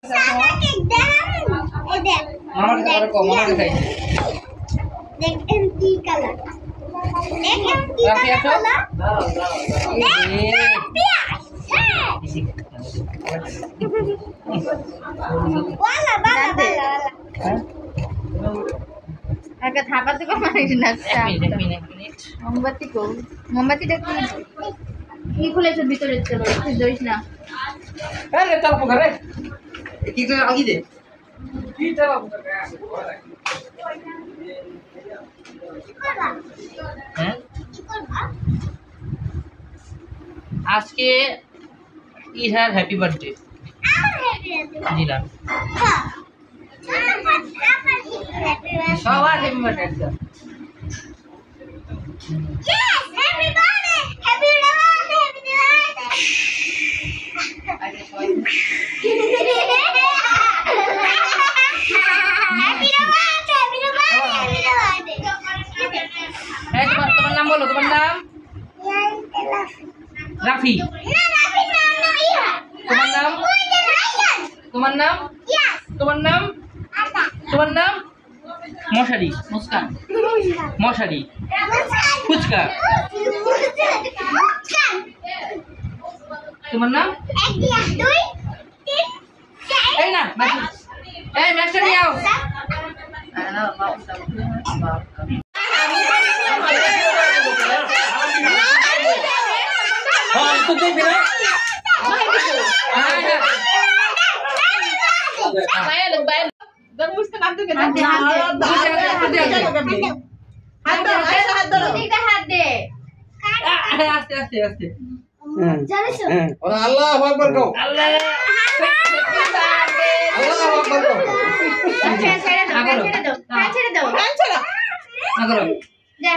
সাদা কেক দেখান এই দেখ মামার কাছে কম মামার কাছে দেখেন কি কালার দেখেন কি কালার वाला वाला वाला আগে থাপাতে কো মারিস না এক মিনিট মোমবাতি কো মোমবাতিটা কি খুলেছ ভিতরে চলো তুই ধরিস না আরে চল পোকারে কি করে আগি দে কি চল হ্যাঁ আজকে ইহার হ্যাপি বার্থডে দিলাম সবার happy birthday Yes, happy birthday, happy birthday, happy birthday. এই তোমার নাম বলো তোমার নাম রাফি তোমার নাম তোমার নাম তোমার নাম মশারি মুস্কান মশারি ফুচকা তোমার নাম এই না এই ম্যাচটা নিয়ে আও আস্তে আস্তে আস্তে আল্লাহু আকবার কও আল্লাহ আল্লাহু আকবার কও ছেড়ে দাও আগরো যা